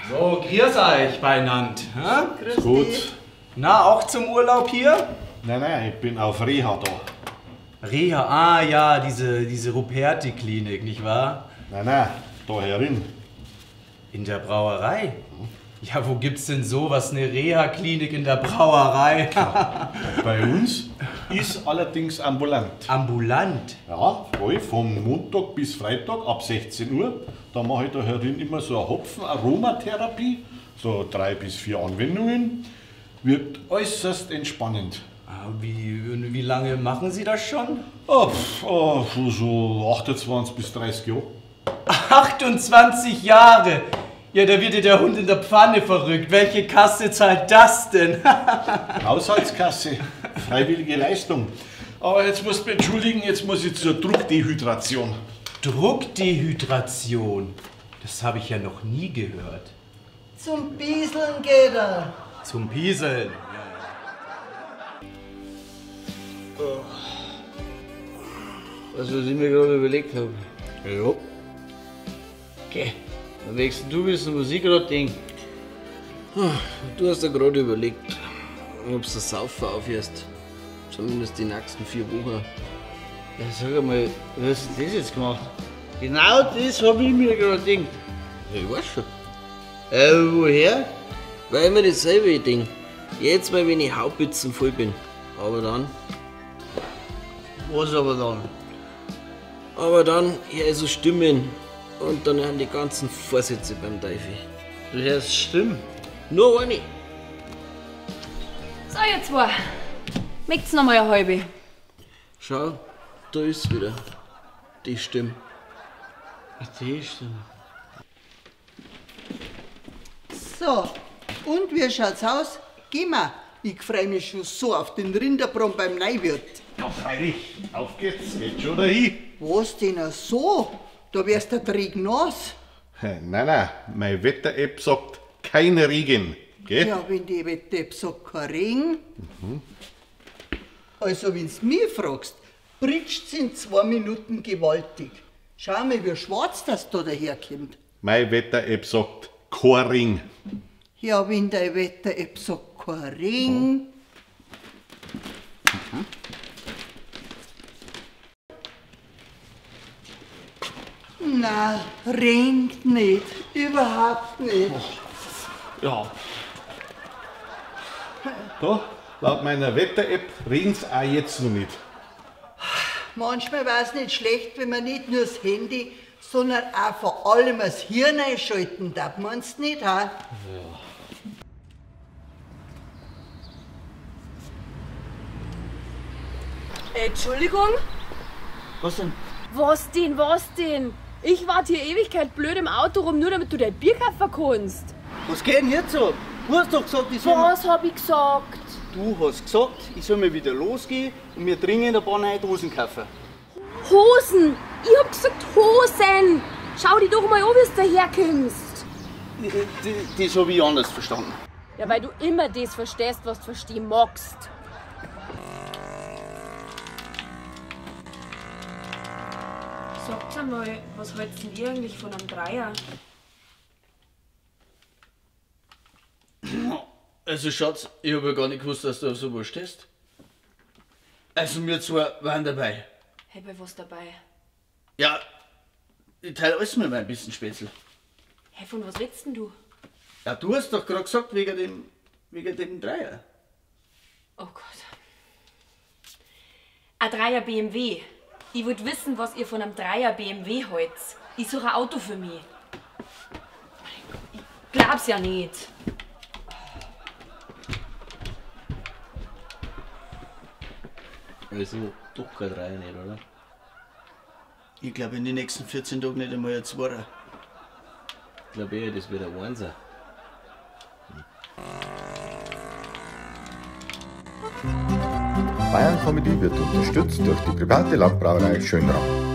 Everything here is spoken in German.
So, grüß euch beinand. Grüß gut. Na, auch zum Urlaub hier? Nein, ich bin auf Reha da. Reha, ah ja, diese Ruperti-Klinik, nicht wahr? Nein, da herin. In der Brauerei? Ja, wo gibt's denn sowas, eine Reha-Klinik in der Brauerei? Bei uns ist allerdings ambulant. Ambulant? Ja, voll, vom Montag bis Freitag ab 16 Uhr. Da mache ich da herin immer so eine Hopfen-Aromatherapie, so 3 bis 4 Anwendungen. Wird äußerst entspannend. Wie lange machen Sie das schon? So 28 bis 30 Jahre. 28 Jahre! Ja, da wird ja der Hund in der Pfanne verrückt. Welche Kasse zahlt das denn? Haushaltskasse, freiwillige Leistung. Aber jetzt musst du mich entschuldigen, jetzt muss ich zur Druckdehydration. Druckdehydration? Das habe ich ja noch nie gehört. Zum Bieseln geht er. Zum Pieseln? Was ich mir gerade überlegt habe. Ja. Okay. Am nächsten du wissen, was ich gerade denke. Du hast ja gerade überlegt, ob du das Saufen aufhörst. Zumindest die nächsten 4 Wochen. Ja, sag einmal, wie hast du das jetzt gemacht? Genau das habe ich mir gerade gedacht. Ja, ich weiß schon. Woher? Weil ich mir dasselbe denke. Jetzt mal, wenn ich Hauptbitzen voll bin. Aber dann. Was aber dann? Aber dann höre ich so Stimmen. Und dann haben die ganzen Vorsätze beim Teufel. Du hörst Stimmen? Nur eine. So, ihr zwei. Möcht's noch mal eine halbe? Schau, da ist wieder die Stimme. Die Stimme. So, und wie schaut's aus? Geh mal. Ich freue mich schon so auf den Rinderbraten beim Neuwirt. Ja, freilich. Auf geht's. Geht schon dahin. Was denn so? Da wärst du nass. Nein, meine Wetter-App sagt kein Regen. Gell? Ja, wenn die Wetter-App sagt kein Regen. Also, wenn's mich fragst, britscht's in 2 Minuten gewaltig. Schau mal, wie schwarz das da daherkommt. Meine Wetter-App sagt kein Ring. Ja, wenn deine Wetter-App sagt kein Regen. Na, regnet nicht. Überhaupt nicht. Ja. Da, laut meiner Wetter-App regen's auch jetzt noch nicht. Manchmal war es nicht schlecht, wenn man nicht nur das Handy, sondern auch vor allem das Hirn einschalten darf. Meinst du nicht, ha? Entschuldigung? Was denn? Was denn, was denn? Ich warte hier Ewigkeit blöd im Auto rum, nur damit du dein Bier kaufen kannst. Was geht denn jetzt so? Du hast doch gesagt, ich soll. Was hab ich gesagt? Du hast gesagt, ich soll mal wieder losgehen und mir dringend ein paar neue Dosen kaufen. Hosen! Ich hab gesagt Hosen! Schau dir doch mal an, wie du daherkommst. Das habe ich anders verstanden. Ja, weil du immer das verstehst, was du verstehen magst. Sagt einmal, was halt's denn ihr eigentlich von einem Dreier? Also Schatz, ich habe ja gar nicht gewusst, dass du auf sowas stehst. Also wir zwei waren dabei. Hey, bei was dabei? Ja, ich teile alles mit meinem bisschen Spätzle. Hey, von was redst denn du? Ja, du hast doch gerade gesagt, wegen dem Dreier. Oh Gott. Ein Dreier BMW. Ich wollte wissen, was ihr von einem Dreier BMW haltet. Ich suche ein Auto für mich. Ich glaub's ja nicht. Also doch kein Dreier nicht, oder? Ich glaube in den nächsten 14 Tagen nicht einmal ein Zweier. Ich glaube eher, das wird ein Einser. Bayern Comedy wird unterstützt durch die private Landbrauerei Schönrau.